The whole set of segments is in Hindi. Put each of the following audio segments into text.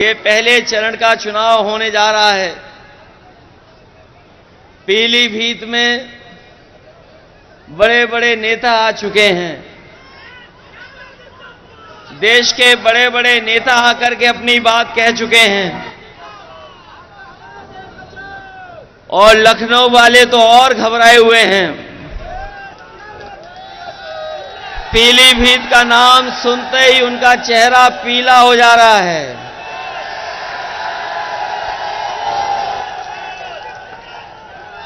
ये पहले चरण का चुनाव होने जा रहा है। पीलीभीत में बड़े बड़े नेता आ चुके हैं। देश के बड़े बड़े नेता आकर के अपनी बात कह चुके हैं और लखनऊ वाले तो और घबराए हुए हैं। पीलीभीत का नाम सुनते ही उनका चेहरा पीला हो जा रहा है।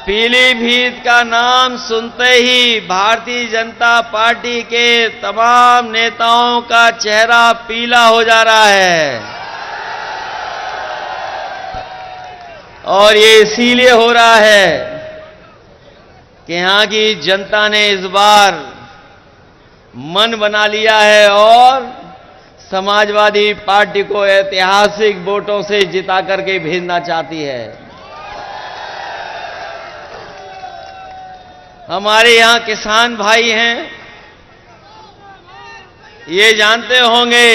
पीलीभीत का नाम सुनते ही भारतीय जनता पार्टी के तमाम नेताओं का चेहरा पीला हो जा रहा है और ये इसीलिए हो रहा है कि यहां की जनता ने इस बार मन बना लिया है और समाजवादी पार्टी को ऐतिहासिक वोटों से जिता करके भेजना चाहती है। हमारे यहां किसान भाई हैं, ये जानते होंगे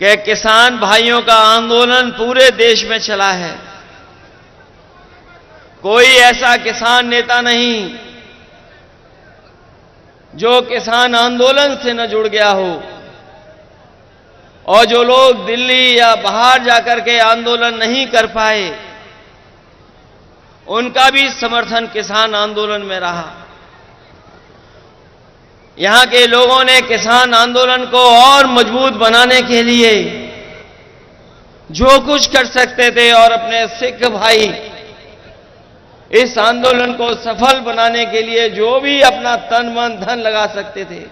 कि किसान भाइयों का आंदोलन पूरे देश में चला है। कोई ऐसा किसान नेता नहीं जो किसान आंदोलन से न जुड़ गया हो और जो लोग दिल्ली या बाहर जाकर के आंदोलन नहीं कर पाए उनका भी समर्थन किसान आंदोलन में रहा। यहां के लोगों ने किसान आंदोलन को और मजबूत बनाने के लिए जो कुछ कर सकते थे और अपने सिख भाई इस आंदोलन को सफल बनाने के लिए जो भी अपना तन मन धन लगा सकते थे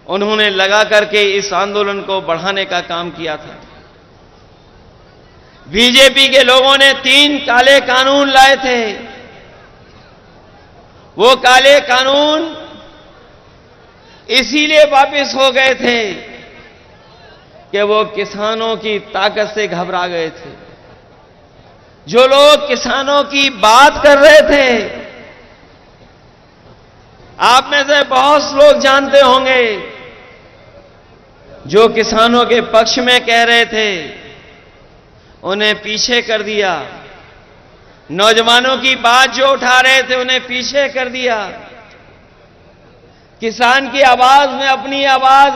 उन्होंने लगा करके इस आंदोलन को बढ़ाने का काम किया था। बीजेपी के लोगों ने 3 काले कानून लाए थे। वो काले कानून इसीलिए वापस हो गए थे कि वो किसानों की ताकत से घबरा गए थे। जो लोग किसानों की बात कर रहे थे, आप में से बहुत लोग जानते होंगे, जो किसानों के पक्ष में कह रहे थे उन्हें पीछे कर दिया। नौजवानों की बात जो उठा रहे थे उन्हें पीछे कर दिया। किसान की आवाज में अपनी आवाज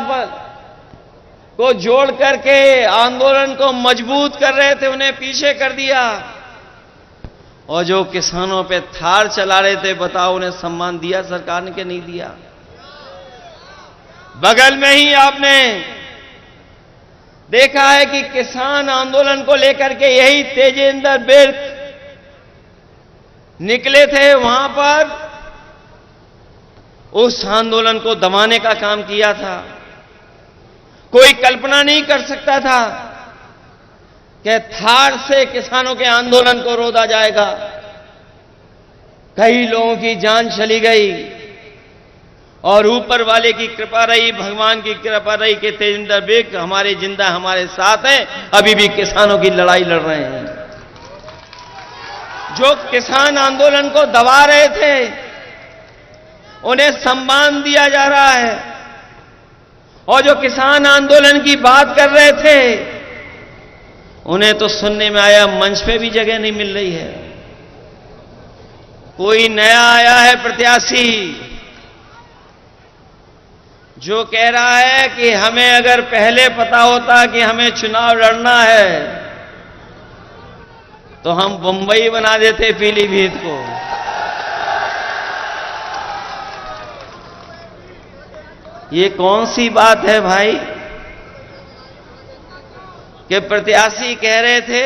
को जोड़ करके आंदोलन को मजबूत कर रहे थे उन्हें पीछे कर दिया। और जो किसानों पे थार चला रहे थे, बताओ उन्हें सम्मान दिया सरकार ने कि नहीं दिया? बगल में ही आपने देखा है कि किसान आंदोलन को लेकर के यही तेजेंद्र बिर्क निकले थे, वहां पर उस आंदोलन को दबाने का काम किया था। कोई कल्पना नहीं कर सकता था कि थार से किसानों के आंदोलन को रोका जाएगा। कई लोगों की जान चली गई और ऊपर वाले की कृपा रही, भगवान की कृपा रही कि तेजेंद्र बिर्क हमारे जिंदा हमारे साथ हैं, अभी भी किसानों की लड़ाई लड़ रहे हैं। जो किसान आंदोलन को दबा रहे थे उन्हें सम्मान दिया जा रहा है और जो किसान आंदोलन की बात कर रहे थे उन्हें तो सुनने में आया मंच पे भी जगह नहीं मिल रही है। कोई नया आया है प्रत्याशी जो कह रहा है कि हमें अगर पहले पता होता कि हमें चुनाव लड़ना है तो हम बंबई बना देते पीलीभीत को। ये कौन सी बात है भाई कि प्रत्याशी कह रहे थे,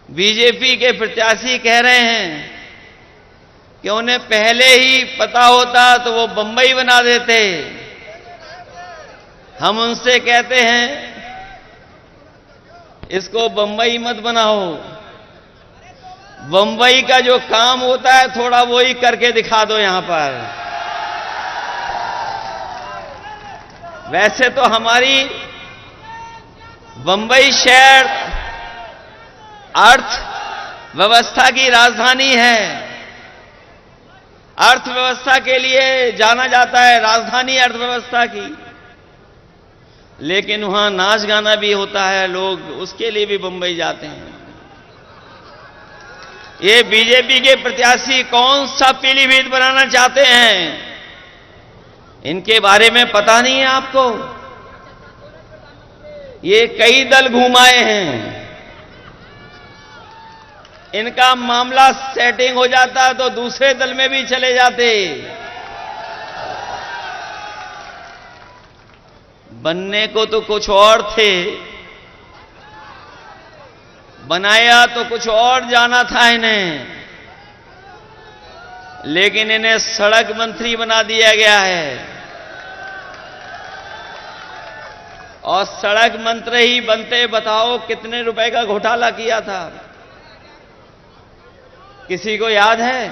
बीजेपी के प्रत्याशी कह रहे हैं कि उन्हें पहले ही पता होता तो वो बंबई बना देते। हम उनसे कहते हैं इसको बंबई मत बनाओ। बंबई का जो काम होता है थोड़ा वो ही करके दिखा दो यहां पर। वैसे तो हमारी बंबई शहर अर्थव्यवस्था की राजधानी है। अर्थव्यवस्था के लिए जाना जाता है, राजधानी अर्थव्यवस्था की। लेकिन वहां नाच गाना भी होता है, लोग उसके लिए भी बंबई जाते हैं। ये बीजेपी के प्रत्याशी कौन सा पीलीभीत बनाना चाहते हैं, इनके बारे में पता नहीं है आपको। ये कई दल घुमाए हैं, इनका मामला सेटिंग हो जाता तो दूसरे दल में भी चले जाते। बनने को तो कुछ और थे, बनाया तो कुछ और जाना था इन्हें, लेकिन इन्हें सड़क मंत्री बना दिया गया है। और सड़क मंत्री ही बनते बताओ कितने रुपए का घोटाला किया था, किसी को याद है?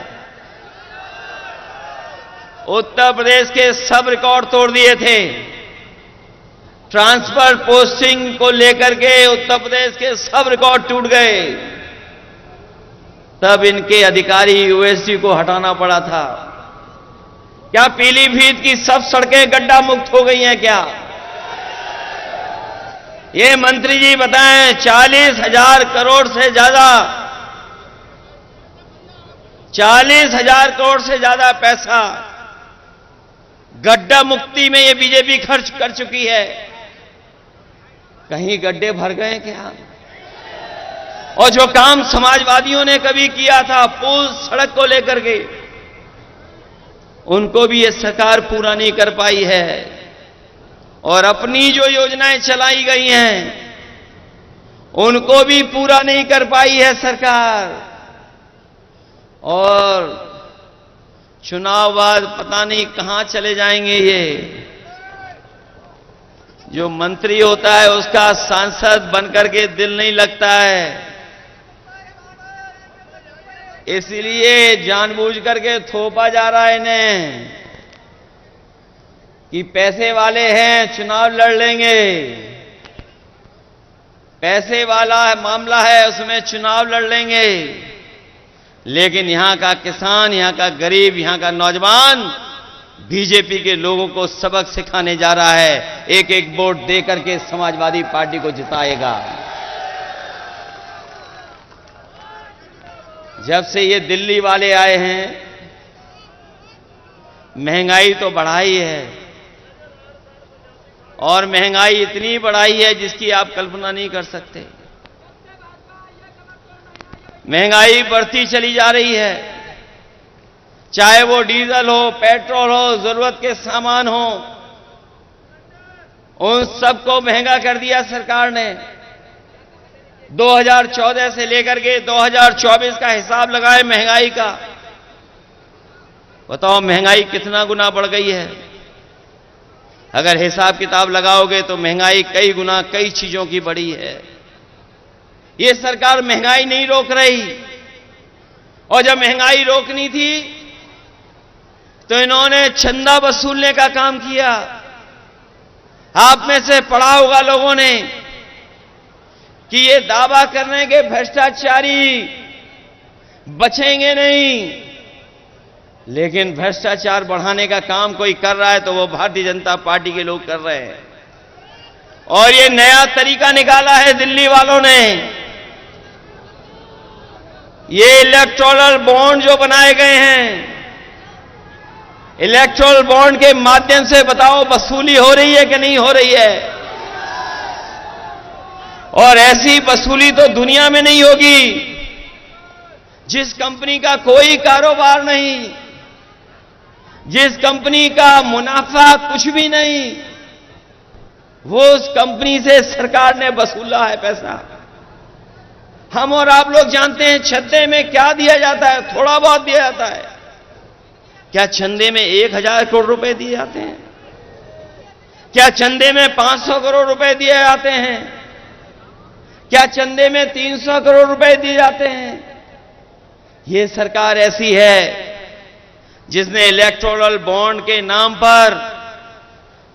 उत्तर प्रदेश के सब रिकॉर्ड तोड़ दिए थे। ट्रांसफर पोस्टिंग को लेकर के उत्तर प्रदेश के सब रिकॉर्ड टूट गए। तब इनके अधिकारी ओवैसी को हटाना पड़ा था। क्या पीलीभीत की सब सड़कें गड्ढा मुक्त हो गई हैं क्या? ये मंत्री जी बताएं, 40,000 करोड़ से ज्यादा, 40,000 करोड़ से ज्यादा पैसा गड्ढा मुक्ति में ये बीजेपी खर्च कर चुकी है। कहीं गड्ढे भर गए क्या? और जो काम समाजवादियों ने कभी किया था पुल सड़क को लेकर के, उनको भी ये सरकार पूरा नहीं कर पाई है। और अपनी जो योजनाएं चलाई गई हैं उनको भी पूरा नहीं कर पाई है सरकार। और चुनाव बाद पता नहीं कहां चले जाएंगे ये। जो मंत्री होता है उसका सांसद बनकर के दिल नहीं लगता है, इसलिए जानबूझ करके थोपा जा रहा है इन्हें कि पैसे वाले हैं, चुनाव लड़ लेंगे। पैसे वाला मामला है, उसमें चुनाव लड़ लेंगे। लेकिन यहां का किसान, यहां का गरीब, यहां का नौजवान बीजेपी के लोगों को सबक सिखाने जा रहा है। एक एक वोट दे करके समाजवादी पार्टी को जिताएगा। जब से ये दिल्ली वाले आए हैं, महंगाई तो बढ़ाई है, और महंगाई इतनी बढ़ाई है जिसकी आप कल्पना नहीं कर सकते। महंगाई बढ़ती चली जा रही है, चाहे वो डीजल हो, पेट्रोल हो, जरूरत के सामान हो, उन सबको महंगा कर दिया सरकार ने। 2014 से लेकर के 2024 का हिसाब लगाए महंगाई का, बताओ महंगाई कितना गुना बढ़ गई है। अगर हिसाब किताब लगाओगे तो महंगाई कई गुना कई चीजों की बढ़ी है। ये सरकार महंगाई नहीं रोक रही, और जब महंगाई रोकनी थी तो इन्होंने चंदा वसूलने का काम किया। आप में से पढ़ा होगा लोगों ने कि ये दावा करने के भ्रष्टाचारी बचेंगे नहीं, लेकिन भ्रष्टाचार बढ़ाने का काम कोई कर रहा है तो वो भारतीय जनता पार्टी के लोग कर रहे हैं। और ये नया तरीका निकाला है दिल्ली वालों ने। ये इलेक्टोरल बॉन्ड जो बनाए गए हैं, इलेक्टोरल बॉन्ड के माध्यम से बताओ वसूली हो रही है कि नहीं हो रही है? और ऐसी वसूली तो दुनिया में नहीं होगी। जिस कंपनी का कोई कारोबार नहीं, जिस कंपनी का मुनाफा कुछ भी नहीं, वो उस कंपनी से सरकार ने वसूला है पैसा। हम और आप लोग जानते हैं चंदे में क्या दिया जाता है, थोड़ा बहुत दिया जाता है। क्या चंदे में 1,000 करोड़ रुपए दिए जाते हैं? क्या चंदे में 500 करोड़ रुपए दिए जाते हैं? क्या चंदे में 300 करोड़ रुपए दिए जाते हैं? ये सरकार ऐसी है जिसने इलेक्टोरल बॉन्ड के नाम पर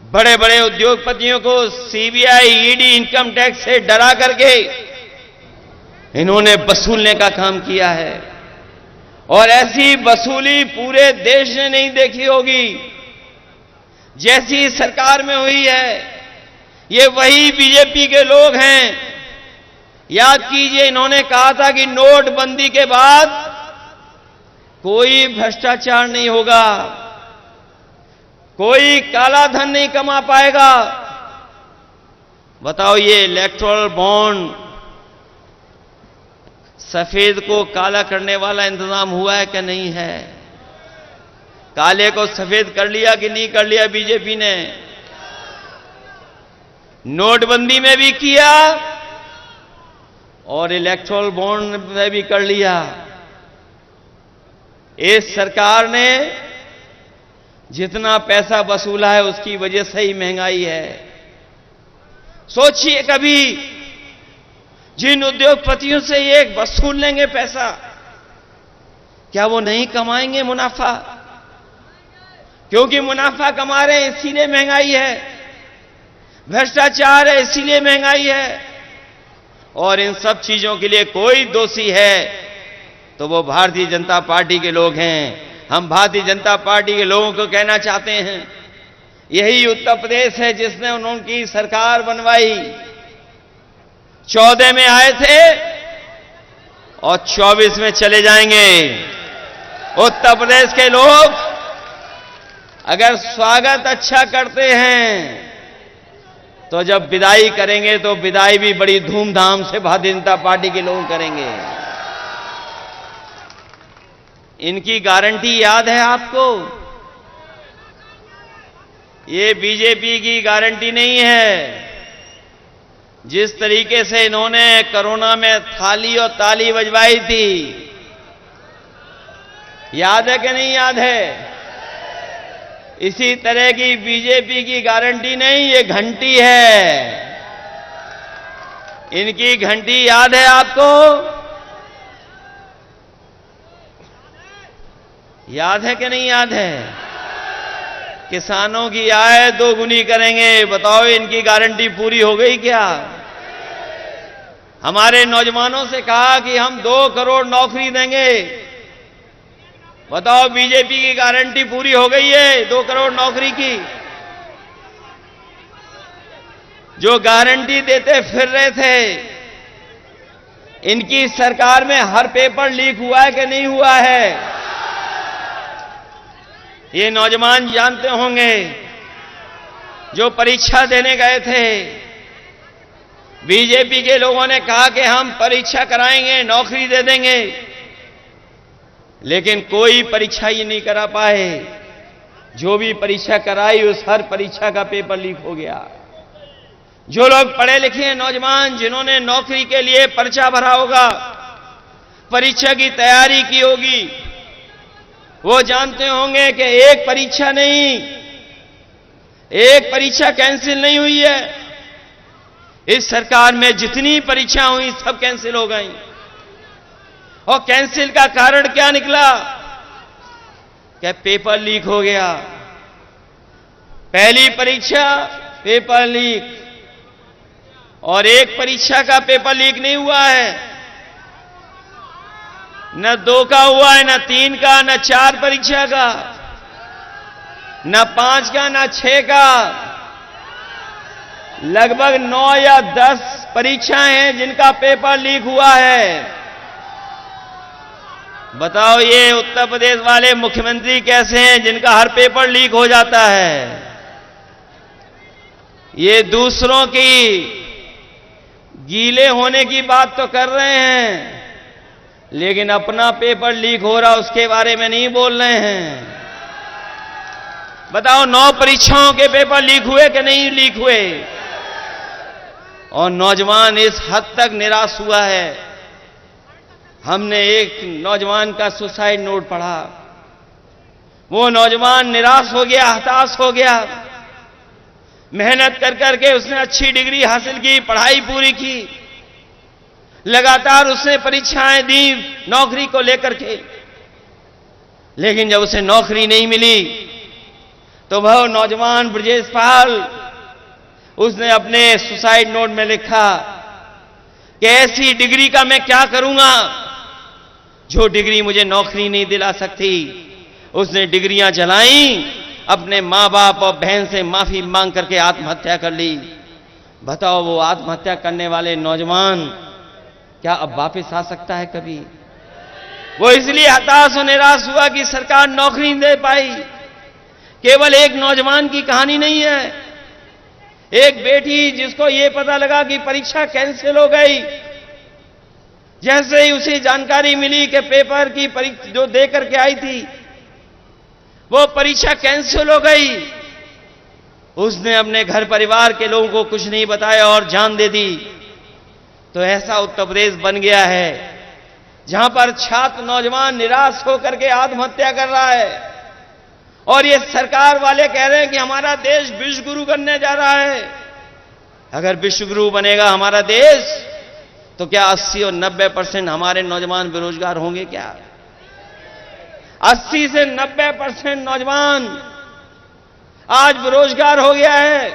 बड़े बड़े उद्योगपतियों को सीबीआई, ईडी, इनकम टैक्स से डरा करके इन्होंने वसूलने का काम किया है। और ऐसी वसूली पूरे देश ने नहीं देखी होगी जैसी सरकार में हुई है। ये वही बीजेपी के लोग हैं। याद कीजिए, इन्होंने कहा था कि नोटबंदी के बाद कोई भ्रष्टाचार नहीं होगा, कोई काला धन नहीं कमा पाएगा। बताओ, ये इलेक्टोरल बॉन्ड, सफेद को काला करने वाला इंतजाम हुआ है कि नहीं है? काले को सफेद कर लिया कि नहीं कर लिया बीजेपी ने? नोटबंदी में भी किया और इलेक्टोरल बॉन्ड में भी कर लिया। इस सरकार ने जितना पैसा वसूला है उसकी वजह से ही महंगाई है। सोचिए, कभी जिन उद्योगपतियों से ये वसूल लेंगे पैसा, क्या वो नहीं कमाएंगे मुनाफा? क्योंकि मुनाफा कमा रहे हैं इसीलिए महंगाई है, भ्रष्टाचार है इसीलिए महंगाई है। और इन सब चीजों के लिए कोई दोषी है तो वो भारतीय जनता पार्टी के लोग हैं। हम भारतीय जनता पार्टी के लोगों को कहना चाहते हैं, यही उत्तर प्रदेश है जिसने उनकी सरकार बनवाई। 14 में आए थे और 24 में चले जाएंगे। उत्तर प्रदेश के लोग अगर स्वागत अच्छा करते हैं तो जब विदाई करेंगे तो विदाई भी बड़ी धूमधाम से भारतीय जनता पार्टी के लोग करेंगे। इनकी गारंटी याद है आपको? ये बीजेपी की गारंटी नहीं है। जिस तरीके से इन्होंने कोरोना में थाली और ताली बजवाई थी, याद है कि नहीं याद है? इसी तरह की बीजेपी की गारंटी नहीं, ये घंटी है। इनकी घंटी याद है आपको? याद है कि नहीं याद है? किसानों की आय दोगुनी करेंगे। बताओ, इनकी गारंटी पूरी हो गई क्या? हमारे नौजवानों से कहा कि हम 2 करोड़ नौकरी देंगे। बताओ, बीजेपी की गारंटी पूरी हो गई है 2 करोड़ नौकरी की? जो गारंटी देते फिर रहे थे, इनकी सरकार में हर पेपर लीक हुआ है कि नहीं हुआ है? ये नौजवान जानते होंगे जो परीक्षा देने गए थे। बीजेपी के लोगों ने कहा कि हम परीक्षा कराएंगे, नौकरी दे देंगे, लेकिन कोई परीक्षा ही नहीं करा पाए। जो भी परीक्षा कराई उस हर परीक्षा का पेपर लीक हो गया। जो लोग पढ़े लिखे हैं, नौजवान जिन्होंने नौकरी के लिए पर्चा भरा होगा, परीक्षा की तैयारी की होगी, वो जानते होंगे कि एक परीक्षा नहीं, एक परीक्षा कैंसिल नहीं हुई है। इस सरकार में जितनी परीक्षा हुई सब कैंसिल हो गई। और कैंसिल का कारण क्या निकला? क्या पेपर लीक हो गया। पहली परीक्षा पेपर लीक, और एक परीक्षा का पेपर लीक नहीं हुआ है, न 2 का हुआ है, न 3 का, न 4 परीक्षा का, न 5 का, न 6 का। लगभग 9 या 10 परीक्षाएं हैं जिनका पेपर लीक हुआ है। बताओ, ये उत्तर प्रदेश वाले मुख्यमंत्री कैसे हैं जिनका हर पेपर लीक हो जाता है? ये दूसरों की गीले होने की बात तो कर रहे हैं, लेकिन अपना पेपर लीक हो रहा उसके बारे में नहीं बोल रहे हैं। बताओ, 9 परीक्षाओं के पेपर लीक हुए कि नहीं लीक हुए? और नौजवान इस हद तक निराश हुआ है। हमने एक नौजवान का सुसाइड नोट पढ़ा। वो नौजवान निराश हो गया, हताश हो गया। मेहनत कर करके उसने अच्छी डिग्री हासिल की, पढ़ाई पूरी की, लगातार उसने परीक्षाएं दी नौकरी को लेकर के, लेकिन जब उसे नौकरी नहीं मिली तो वह नौजवान ब्रजेश पाल, उसने अपने सुसाइड नोट में लिखा कि ऐसी डिग्री का मैं क्या करूंगा जो डिग्री मुझे नौकरी नहीं दिला सकती। उसने डिग्रियां जलाई, अपने मां बाप और बहन से माफी मांग करके आत्महत्या कर ली। बताओ वो आत्महत्या करने वाले नौजवान क्या अब वापस आ सकता है कभी? वो इसलिए हताश और निराश हुआ कि सरकार नौकरी नहीं दे पाई। केवल एक नौजवान की कहानी नहीं है। एक बेटी जिसको ये पता लगा कि परीक्षा कैंसिल हो गई, जैसे ही उसे जानकारी मिली कि पेपर की परीक्षा जो दे करके आई थी वो परीक्षा कैंसिल हो गई, उसने अपने घर परिवार के लोगों को कुछ नहीं बताया और जान दे दी। तो ऐसा उत्तर प्रदेश बन गया है जहां पर छात्र नौजवान निराश होकर के आत्महत्या कर रहा है और ये सरकार वाले कह रहे हैं कि हमारा देश विश्व गुरु बनने जा रहा है। अगर विश्व गुरु बनेगा हमारा देश तो क्या 80 और 90% हमारे नौजवान बेरोजगार होंगे क्या? 80 से 90% नौजवान आज बेरोजगार हो गया है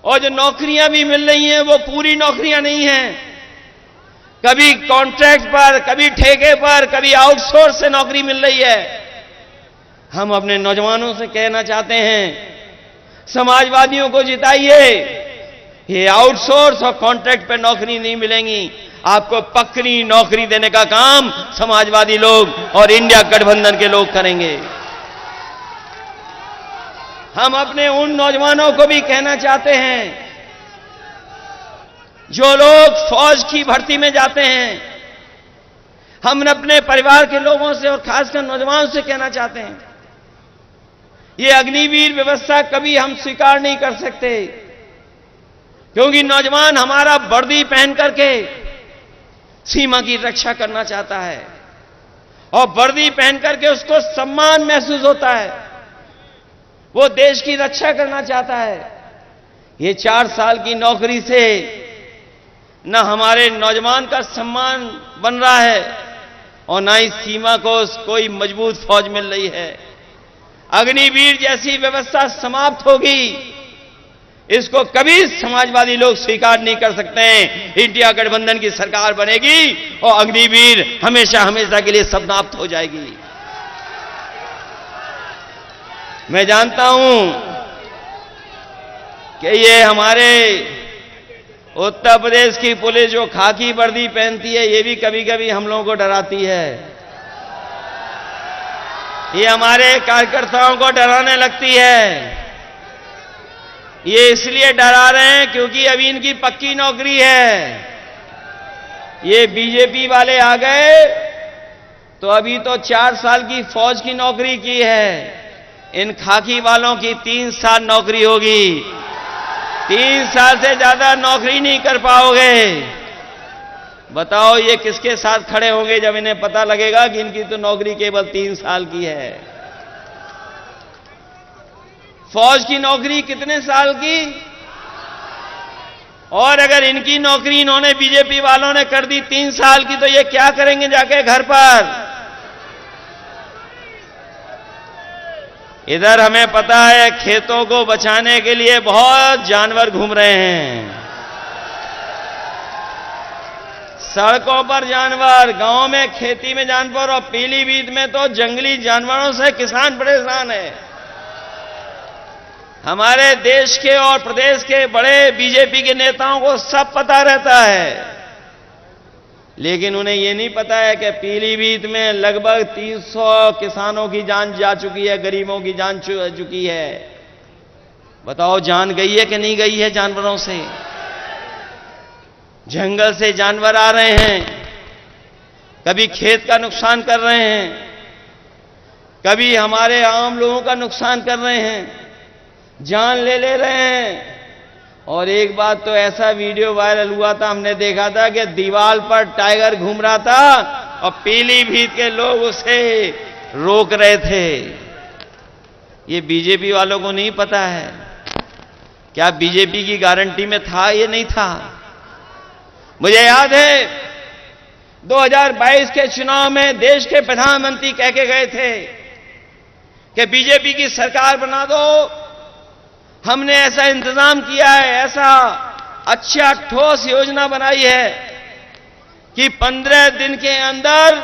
और जो नौकरियां भी मिल रही हैं वो पूरी नौकरियां नहीं हैं। कभी कॉन्ट्रैक्ट पर, कभी ठेके पर, कभी आउटसोर्स से नौकरी मिल रही है। हम अपने नौजवानों से कहना चाहते हैं, समाजवादियों को जिताइए। ये आउटसोर्स और कॉन्ट्रैक्ट पे नौकरी नहीं मिलेंगी, आपको पक्की नौकरी देने का काम समाजवादी लोग और इंडिया गठबंधन के लोग करेंगे। हम अपने उन नौजवानों को भी कहना चाहते हैं जो लोग फौज की भर्ती में जाते हैं, हम अपने परिवार के लोगों से और खासकर नौजवानों से कहना चाहते हैं, ये अग्निवीर व्यवस्था कभी हम स्वीकार नहीं कर सकते, क्योंकि नौजवान हमारा वर्दी पहन करके सीमा की रक्षा करना चाहता है और वर्दी पहन करके उसको सम्मान महसूस होता है, वो देश की रक्षा करना चाहता है। ये 4 साल की नौकरी से न हमारे नौजवान का सम्मान बन रहा है और न ही सीमा को कोई मजबूत फौज मिल रही है। अग्निवीर जैसी व्यवस्था समाप्त होगी, इसको कभी समाजवादी लोग स्वीकार नहीं कर सकते हैं। इंडिया गठबंधन की सरकार बनेगी और अग्निवीर हमेशा हमेशा के लिए समाप्त हो जाएगी। मैं जानता हूं कि ये हमारे उत्तर प्रदेश की पुलिस जो खाकी वर्दी पहनती है, ये भी कभी कभी हम लोगों को डराती है। ये हमारे कार्यकर्ताओं को डराने लगती है। ये इसलिए डरा रहे हैं क्योंकि अभी इनकी पक्की नौकरी है। ये बीजेपी वाले आ गए तो अभी तो 4 साल की फौज की नौकरी की है, इन खाकी वालों की 3 साल नौकरी होगी। 3 साल से ज्यादा नौकरी नहीं कर पाओगे। बताओ ये किसके साथ खड़े होंगे जब इन्हें पता लगेगा कि इनकी तो नौकरी केवल 3 साल की है। फौज की नौकरी कितने साल की? और अगर इनकी नौकरी इन्होंने बीजेपी वालों ने कर दी 3 साल की, तो ये क्या करेंगे जाके घर पर? इधर हमें पता है खेतों को बचाने के लिए बहुत जानवर घूम रहे हैं, सड़कों पर जानवर, गांव में खेती में जानवर और पीलीभीत में तो जंगली जानवरों से किसान परेशान है। हमारे देश के और प्रदेश के बड़े बीजेपी के नेताओं को सब पता रहता है, लेकिन उन्हें यह नहीं पता है कि पीलीभीत में लगभग 300 किसानों की जान जा चुकी है, गरीबों की जान चुकी है। बताओ जान गई है कि नहीं गई है जानवरों से? जंगल से जानवर आ रहे हैं, कभी खेत का नुकसान कर रहे हैं, कभी हमारे आम लोगों का नुकसान कर रहे हैं, जान ले रहे हैं। और एक बात तो ऐसा वीडियो वायरल हुआ था, हमने देखा था कि दीवार पर टाइगर घूम रहा था और पीलीभीत के लोग उसे रोक रहे थे। ये बीजेपी वालों को नहीं पता है। क्या बीजेपी की गारंटी में था? ये नहीं था। मुझे याद है 2022 के चुनाव में देश के प्रधानमंत्री कह के गए थे कि बीजेपी की सरकार बना दो, हमने ऐसा इंतजाम किया है, ऐसा अच्छा ठोस योजना बनाई है कि 15 दिन के अंदर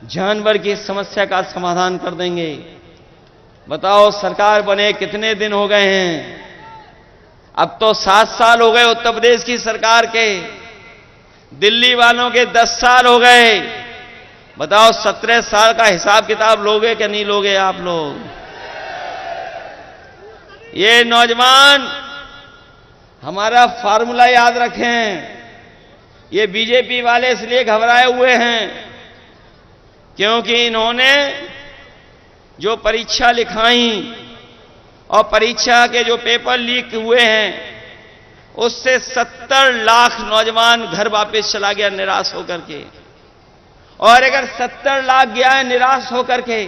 जानवर की समस्या का समाधान कर देंगे। बताओ सरकार बने कितने दिन हो गए हैं? अब तो 7 साल हो गए उत्तर प्रदेश की सरकार के, दिल्ली वालों के 10 साल हो गए। बताओ 17 साल का हिसाब किताब लोगे कि नहीं लोगे आप लोग? ये नौजवान हमारा फार्मूला याद रखें। ये बीजेपी वाले इसलिए घबराए हुए हैं क्योंकि इन्होंने जो परीक्षा लिखाई और परीक्षा के जो पेपर लीक हुए हैं उससे 70 लाख नौजवान घर वापस चला गया निराश होकर के। और अगर 70 लाख गया है निराश होकर के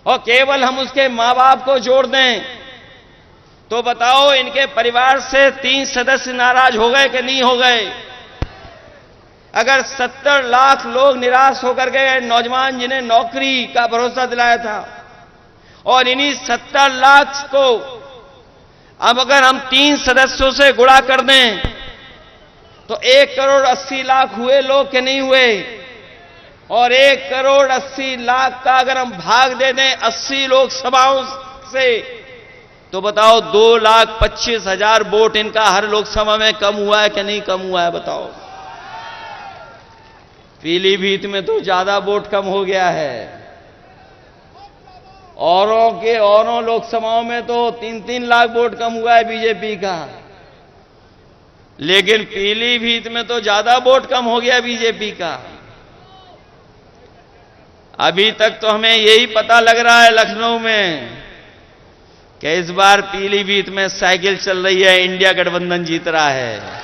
और केवल हम उसके मां बाप को जोड़ दें तो बताओ इनके परिवार से 3 सदस्य नाराज हो गए कि नहीं हो गए? अगर 70 लाख लोग निराश होकर गए, नौजवान जिन्हें नौकरी का भरोसा दिलाया था, और इन्हीं 70 लाख को अब अगर हम 3 सदस्यों से गुणा कर दें तो 1 करोड़ 80 लाख हुए लोग के नहीं हुए? और 1 करोड़ 80 लाख का अगर हम भाग दे दें 80 लोकसभाओं से तो बताओ 2,25,000 वोट इनका हर लोकसभा में कम हुआ है कि नहीं कम हुआ है? बताओ। पीलीभीत में तो ज्यादा वोट कम हो गया है। औरों लोकसभाओं में तो 3-3 लाख वोट कम हुआ है बीजेपी का, लेकिन पीलीभीत में तो ज्यादा वोट कम हो गया बीजेपी का। अभी तक तो हमें यही पता लग रहा है लखनऊ में कि इस बार पीलीभीत में साइकिल चल रही है, इंडिया गठबंधन जीत रहा है।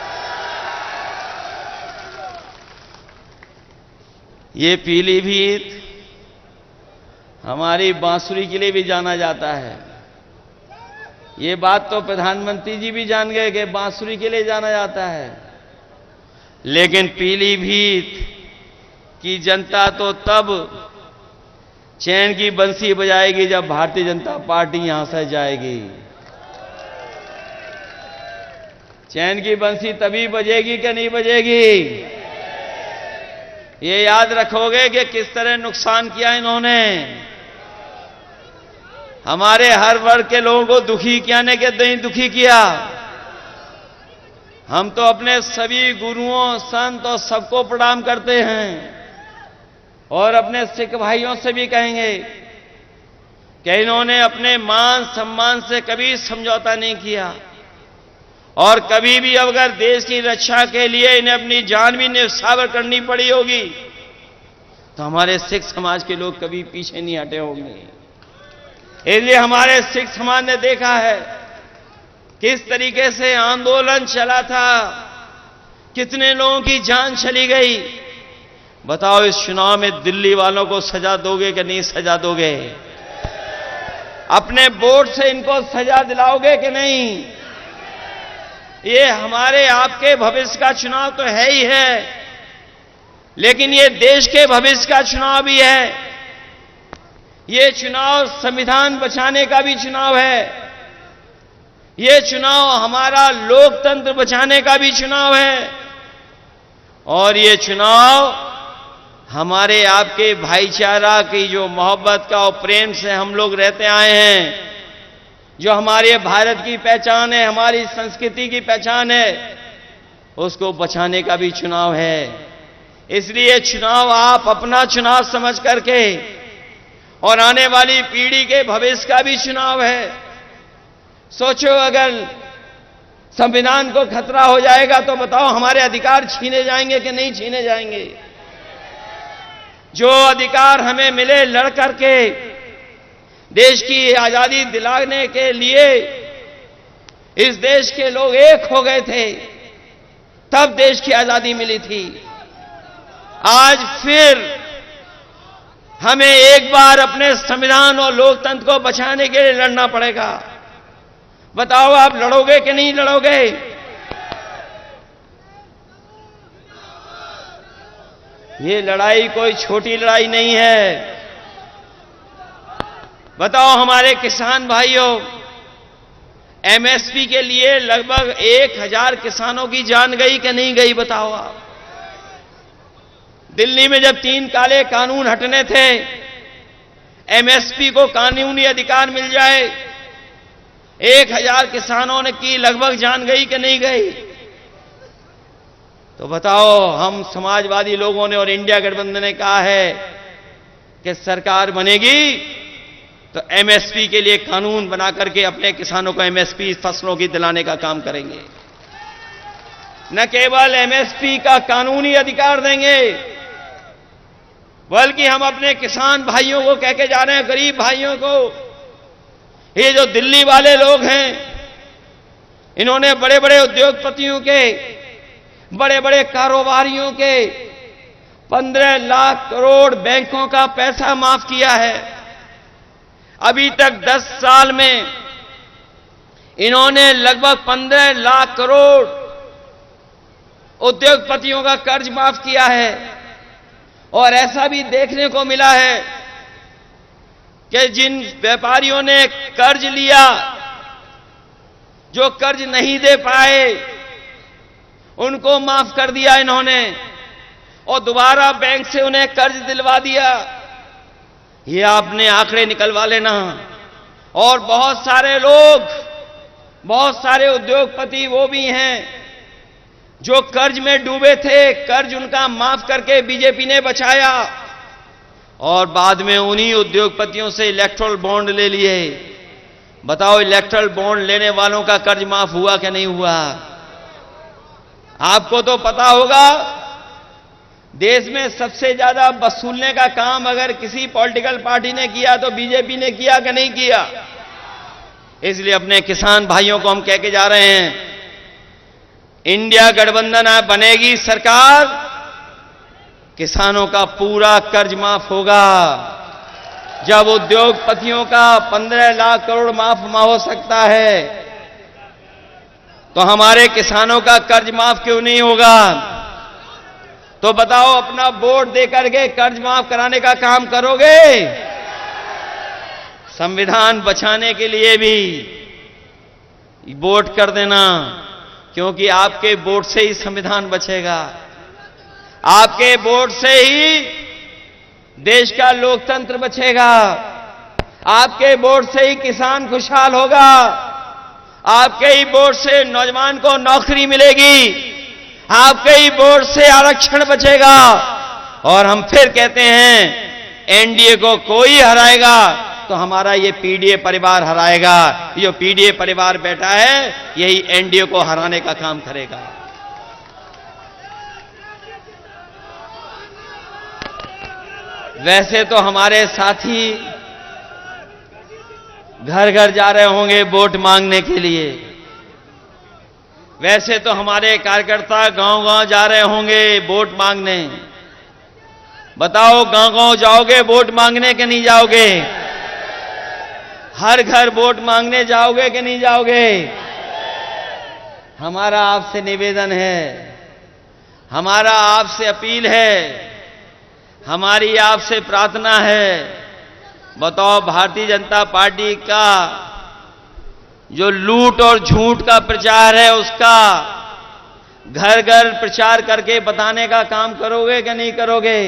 ये पीलीभीत हमारी बांसुरी के लिए भी जाना जाता है। ये बात तो प्रधानमंत्री जी भी जान गए कि बांसुरी के लिए जाना जाता है, लेकिन पीलीभीत की जनता तो तब चैन की बंसी बजाएगी जब भारतीय जनता पार्टी यहां से जाएगी। चैन की बंसी तभी बजेगी कि नहीं बजेगी? ये याद रखोगे कि किस तरह नुकसान किया इन्होंने। हमारे हर वर्ग के लोगों को दुखी किया ने कि नहीं दुखी किया। हम तो अपने सभी गुरुओं, संत और सबको प्रणाम करते हैं और अपने सिख भाइयों से भी कहेंगे कि इन्होंने अपने मान सम्मान से कभी समझौता नहीं किया और कभी भी अगर देश की रक्षा के लिए इन्हें अपनी जान भी न्यौछावर करनी पड़ी होगी तो हमारे सिख समाज के लोग कभी पीछे नहीं हटे होंगे। इसलिए हमारे सिख समाज ने देखा है किस तरीके से आंदोलन चला था, कितने लोगों की जान चली गई। बताओ इस चुनाव में दिल्ली वालों को सजा दोगे कि नहीं सजा दोगे? अपने वोट से इनको सजा दिलाओगे कि नहीं? ये हमारे आपके भविष्य का चुनाव तो है ही है, लेकिन ये देश के भविष्य का चुनाव भी है। ये चुनाव संविधान बचाने का भी चुनाव है। ये चुनाव हमारा लोकतंत्र बचाने का भी चुनाव है और ये चुनाव हमारे आपके भाईचारा की जो मोहब्बत का और प्रेम से हम लोग रहते आए हैं, जो हमारे भारत की पहचान है, हमारी संस्कृति की पहचान है, उसको बचाने का भी चुनाव है। इसलिए चुनाव आप अपना चुनाव समझ करके और आने वाली पीढ़ी के भविष्य का भी चुनाव है। सोचो अगर संविधान को खतरा हो जाएगा तो बताओ हमारे अधिकार छीने जाएंगे कि नहीं छीने जाएंगे? जो अधिकार हमें मिले लड़ करके देश की आजादी दिलाने के लिए इस देश के लोग एक हो गए थे, तब देश की आजादी मिली थी। आज फिर हमें एक बार अपने संविधान और लोकतंत्र को बचाने के लिए लड़ना पड़ेगा। बताओ आप लड़ोगे कि नहीं लड़ोगे? ये लड़ाई कोई छोटी लड़ाई नहीं है। बताओ हमारे किसान भाइयों, एमएसपी के लिए लगभग 1000 किसानों की जान गई कि नहीं गई? बताओ आप। दिल्ली में जब 3 काले कानून हटने थे, एमएसपी को कानूनी अधिकार मिल जाए 1000 किसानों ने की लगभग जान गई कि नहीं गई? तो बताओ, हम समाजवादी लोगों ने और इंडिया गठबंधन ने कहा है कि सरकार बनेगी तो एमएसपी के लिए कानून बना करके अपने किसानों को एमएसपी फसलों की दिलाने का काम करेंगे। न केवल एमएसपी का कानूनी अधिकार देंगे, बल्कि हम अपने किसान भाइयों को कह के जा रहे हैं, गरीब भाइयों को, ये जो दिल्ली वाले लोग हैं, इन्होंने बड़े बड़े उद्योगपतियों के, बड़े बड़े कारोबारियों के 15 लाख करोड़ बैंकों का पैसा माफ किया है। अभी तक 10 साल में इन्होंने लगभग 15 लाख करोड़ उद्योगपतियों का कर्ज माफ किया है। और ऐसा भी देखने को मिला है कि जिन व्यापारियों ने कर्ज लिया, जो कर्ज नहीं दे पाए, उनको माफ कर दिया इन्होंने और दोबारा बैंक से उन्हें कर्ज दिलवा दिया। ये आपने आंकड़े निकलवा लेना। और बहुत सारे लोग, बहुत सारे उद्योगपति वो भी हैं जो कर्ज में डूबे थे, कर्ज उनका माफ करके बीजेपी ने बचाया और बाद में उन्हीं उद्योगपतियों से इलेक्ट्रल बॉन्ड ले लिए। बताओ, इलेक्ट्रल बॉन्ड लेने वालों का कर्ज माफ हुआ कि नहीं हुआ? आपको तो पता होगा, देश में सबसे ज्यादा वसूलने का काम अगर किसी पॉलिटिकल पार्टी ने किया तो बीजेपी ने किया कि नहीं किया? इसलिए अपने किसान भाइयों को हम कह के जा रहे हैं, इंडिया गठबंधन बनेगी सरकार, किसानों का पूरा कर्ज माफ होगा। जब उद्योगपतियों का 15 लाख करोड़ माफ हो सकता है, तो हमारे किसानों का कर्ज माफ क्यों नहीं होगा? तो बताओ, अपना वोट देकर के कर्ज माफ कराने का काम करोगे? संविधान बचाने के लिए भी वोट कर देना, क्योंकि आपके वोट से ही संविधान बचेगा। आपके वोट से ही देश का लोकतंत्र बचेगा। आपके वोट से ही किसान खुशहाल होगा। आपके ही वोट से नौजवान को नौकरी मिलेगी। आपके ही वोट से आरक्षण बचेगा। और हम फिर कहते हैं, एनडीए को कोई हराएगा तो हमारा ये पीडीए परिवार हराएगा। ये जो पीडीए परिवार बैठा है, यही एनडीए को हराने का काम करेगा। वैसे तो हमारे साथी घर घर जा रहे होंगे वोट मांगने के लिए। वैसे तो हमारे कार्यकर्ता गांव गांव जा रहे होंगे वोट मांगने। बताओ, गांव गांव जाओगे वोट मांगने कि नहीं जाओगे? हर घर वोट मांगने जाओगे कि नहीं जाओगे? हमारा आपसे निवेदन है, हमारा आपसे अपील है, हमारी आपसे प्रार्थना है। बताओ, भारतीय जनता पार्टी का जो लूट और झूठ का प्रचार है, उसका घर घर प्रचार करके बताने का काम करोगे कि नहीं करोगे?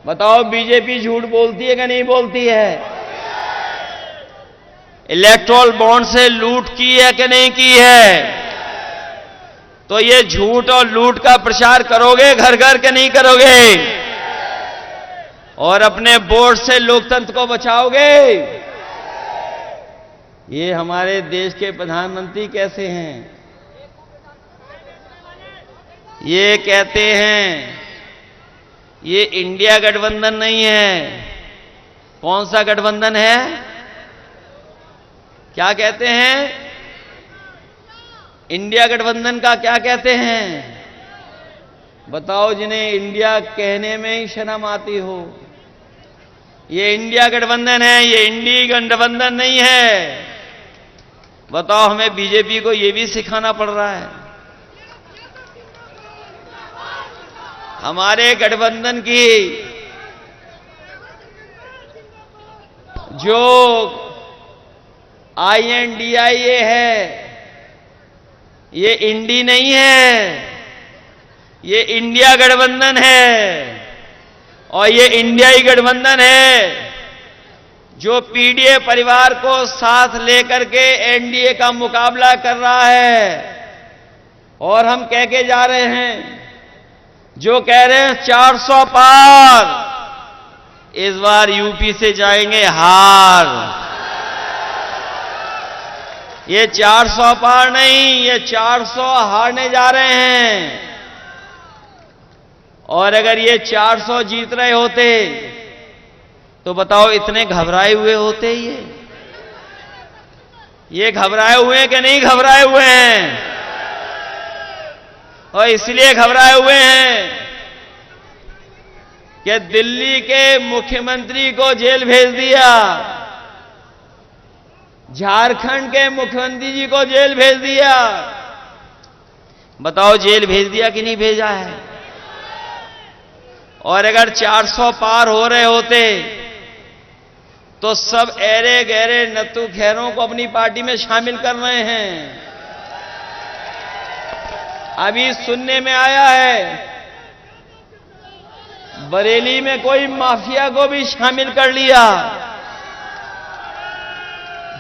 बताओ, बीजेपी झूठ बोलती है कि नहीं बोलती है? इलेक्ट्रल बॉन्ड से लूट की है कि नहीं की है? तो ये झूठ और लूट का प्रचार करोगे घर घर के नहीं करोगे? और अपने वोट से लोकतंत्र को बचाओगे? ये हमारे देश के प्रधानमंत्री कैसे हैं? ये कहते हैं ये इंडिया गठबंधन नहीं है। कौन सा गठबंधन है? क्या कहते हैं? इंडिया गठबंधन का क्या कहते हैं? बताओ, जिन्हें इंडिया कहने में ही शर्म आती हो। ये इंडिया गठबंधन है, ये इंडी गठबंधन नहीं है। बताओ, हमें बीजेपी को ये भी सिखाना पड़ रहा है। हमारे गठबंधन की जो INDIA है, ये इंडी नहीं है, ये इंडिया गठबंधन है। और ये इंडियाई गठबंधन है। जो पीडीए परिवार को साथ लेकर के एनडीए का मुकाबला कर रहा है, और हम कह के जा रहे हैं, जो कह रहे हैं 400 पार, इस बार यूपी से जाएंगे हार। ये 400 पार नहीं, ये 400 हारने जा रहे हैं। और अगर ये 400 जीत रहे होते तो बताओ इतने घबराए हुए होते ये घबराए हुए हैं कि नहीं घबराए हुए हैं? और इसलिए घबराए हुए हैं कि दिल्ली के मुख्यमंत्री को जेल भेज दिया, झारखंड के मुख्यमंत्री जी को जेल भेज दिया। बताओ जेल भेज दिया कि नहीं भेजा है? और अगर 400 पार हो रहे होते तो सब ऐरे गहरे नत्थु खैरों को अपनी पार्टी में शामिल कर रहे हैं। अभी सुनने में आया है बरेली में कोई माफिया को भी शामिल कर लिया,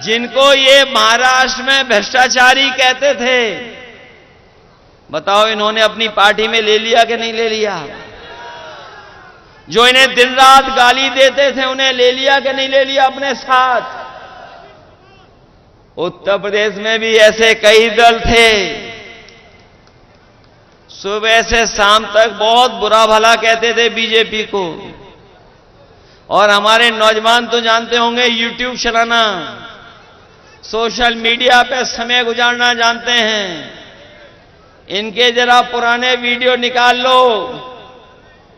जिनको ये महाराष्ट्र में भ्रष्टाचारी कहते थे। बताओ इन्होंने अपनी पार्टी में ले लिया कि नहीं ले लिया? जो इन्हें दिन रात गाली देते थे उन्हें ले लिया कि नहीं ले लिया अपने साथ? उत्तर प्रदेश में भी ऐसे कई दल थे, सुबह से शाम तक बहुत बुरा भला कहते थे बीजेपी को। और हमारे नौजवान तो जानते होंगे यूट्यूब चलाना, सोशल मीडिया पे समय गुजारना जानते हैं। इनके जरा पुराने वीडियो निकाल लो,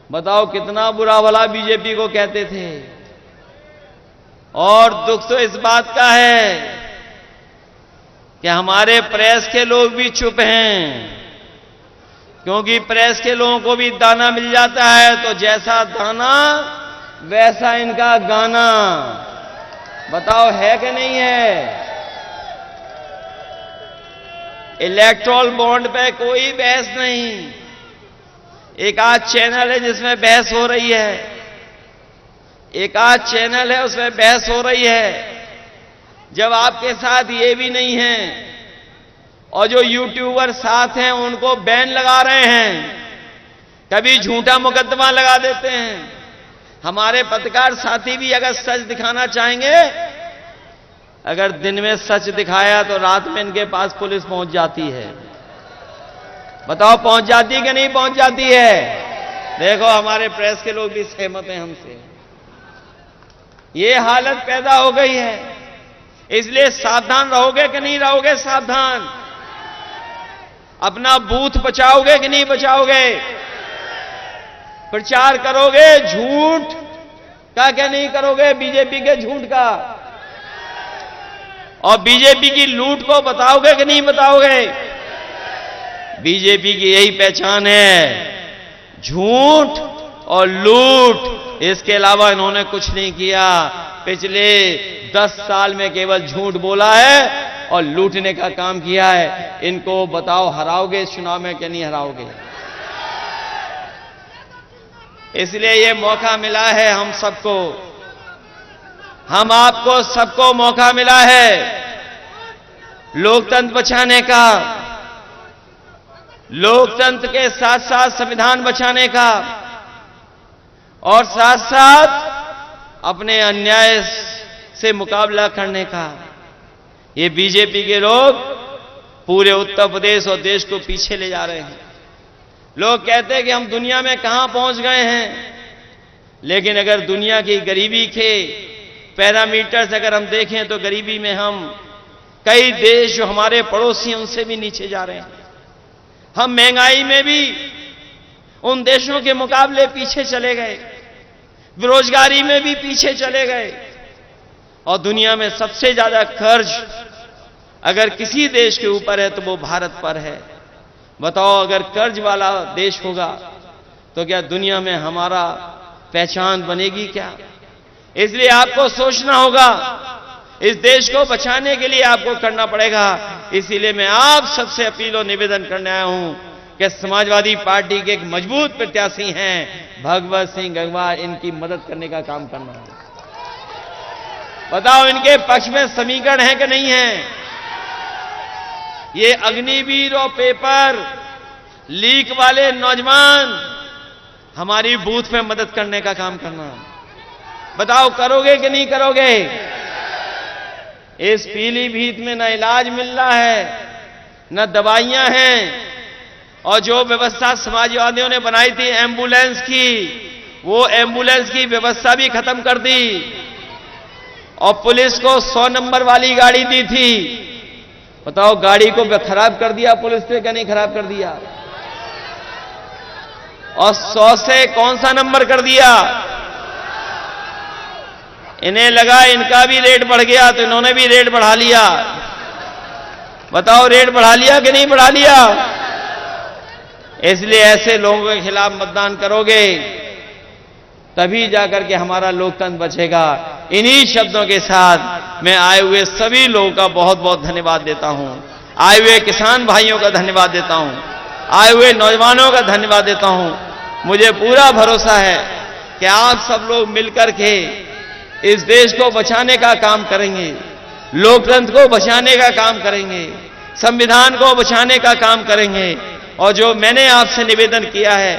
बताओ कितना बुरा भला बीजेपी को कहते थे। और दुख तो इस बात का है कि हमारे प्रेस के लोग भी चुप हैं, क्योंकि प्रेस के लोगों को भी दाना मिल जाता है, तो जैसा दाना वैसा इनका गाना। बताओ है कि नहीं है? इलेक्टोरल बॉन्ड पे कोई बहस नहीं। एक आध चैनल है जिसमें बहस हो रही है, एक आध चैनल है उसमें बहस हो रही है। जब आपके साथ ये भी नहीं है और जो यूट्यूबर साथ हैं उनको बैन लगा रहे हैं, कभी झूठा मुकदमा लगा देते हैं। हमारे पत्रकार साथी भी अगर सच दिखाना चाहेंगे, अगर दिन में सच दिखाया तो रात में इनके पास पुलिस पहुंच जाती है। बताओ पहुंच जाती है कि नहीं पहुंच जाती है? देखो हमारे प्रेस के लोग भी सहमत हैं हमसे। ये हालत पैदा हो गई है, इसलिए सावधान रहोगे कि नहीं रहोगे? सावधान। अपना बूथ बचाओगे कि नहीं बचाओगे? प्रचार करोगे झूठ का क्या नहीं करोगे? बीजेपी के झूठ का और बीजेपी की लूट को बताओगे कि नहीं बताओगे? बीजेपी की यही पहचान है, झूठ और लूट। इसके अलावा इन्होंने कुछ नहीं किया। पिछले 10 साल में केवल झूठ बोला है और लूटने का काम किया है। इनको बताओ हराओगे चुनाव में कि नहीं हराओगे? इसलिए ये मौका मिला है हम सबको, हम आपको सबको मौका मिला है लोकतंत्र बचाने का, लोकतंत्र के साथ साथ संविधान बचाने का, और साथ साथ अपने अन्याय से मुकाबला करने का। ये बीजेपी के लोग पूरे उत्तर प्रदेश और देश को पीछे ले जा रहे हैं। लोग कहते हैं कि हम दुनिया में कहां पहुंच गए हैं, लेकिन अगर दुनिया की गरीबी के पैरामीटर से अगर हम देखें तो गरीबी में हम कई देश जो हमारे पड़ोसी हैं उनसे भी नीचे जा रहे हैं। हम महंगाई में भी उन देशों के मुकाबले पीछे चले गए, बेरोजगारी में भी पीछे चले गए, और दुनिया में सबसे ज्यादा कर्ज अगर किसी देश के ऊपर है तो वो भारत पर है। बताओ अगर कर्ज वाला देश होगा तो क्या दुनिया में हमारा पहचान बनेगी क्या? इसलिए आपको सोचना होगा, इस देश को बचाने के लिए आपको करना पड़ेगा। इसीलिए मैं आप सबसे अपील और निवेदन करने आया हूं कि समाजवादी पार्टी के एक मजबूत प्रत्याशी हैं भगवत सिंह गंगवार, इनकी मदद करने का काम करना है। बताओ इनके पक्ष में समीकरण है कि नहीं है? ये अग्निवीर और पेपर लीक वाले नौजवान हमारी बूथ में मदद करने का काम करना, बताओ करोगे कि नहीं करोगे? इस पीलीभीत में न इलाज मिल रहा है, न दवाइयां हैं, और जो व्यवस्था समाजवादियों ने बनाई थी एम्बुलेंस की, वो एम्बुलेंस की व्यवस्था भी खत्म कर दी, और पुलिस को 100 नंबर वाली गाड़ी दी थी। बताओ गाड़ी को खराब कर दिया पुलिस ने, क्या नहीं खराब कर दिया? और 100 से कौन सा नंबर कर दिया? इन्हें लगा इनका भी रेट बढ़ गया तो इन्होंने भी रेट बढ़ा लिया। बताओ रेट बढ़ा लिया कि नहीं बढ़ा लिया? इसलिए ऐसे लोगों के खिलाफ मतदान करोगे तभी जाकर के हमारा लोकतंत्र बचेगा। इन्हीं शब्दों के साथ मैं आए हुए सभी लोगों का बहुत बहुत धन्यवाद देता हूं। आए हुए किसान भाइयों का धन्यवाद देता हूं, आए हुए नौजवानों का धन्यवाद देता हूं। मुझे पूरा भरोसा है कि आप सब लोग मिलकर के इस देश को बचाने का काम करेंगे, लोकतंत्र को बचाने का काम करेंगे, संविधान को बचाने का काम करेंगे। और जो मैंने आपसे निवेदन किया है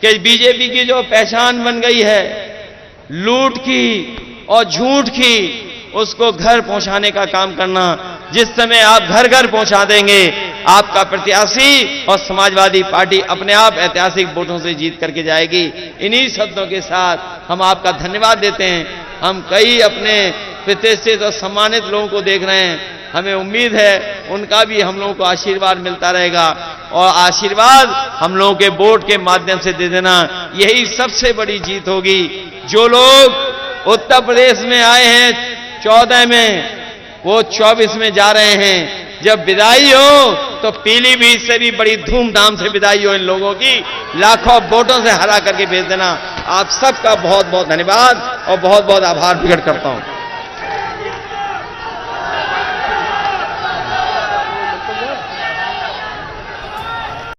कि बीजेपी की जो पहचान बन गई है लूट की और झूठ की, उसको घर पहुंचाने का काम करना। जिस समय आप घर घर पहुंचा देंगे, आपका प्रत्याशी और समाजवादी पार्टी अपने आप ऐतिहासिक वोटों से जीत करके जाएगी। इन्हीं शब्दों के साथ हम आपका धन्यवाद देते हैं। हम कई अपने प्रतिष्ठित और सम्मानित लोगों को देख रहे हैं, हमें उम्मीद है उनका भी हम लोगों को आशीर्वाद मिलता रहेगा, और आशीर्वाद हम लोगों के वोट के माध्यम से दे देना, यही सबसे बड़ी जीत होगी। जो लोग उत्तर प्रदेश में आए हैं 14 में, वो 24 में जा रहे हैं। जब विदाई हो तो पीलीभीत से भी बड़ी धूमधाम से विदाई हो इन लोगों की, लाखों वोटों से हरा करके भेज देना। आप सबका बहुत बहुत धन्यवाद और बहुत बहुत आभार प्रकट करता हूं।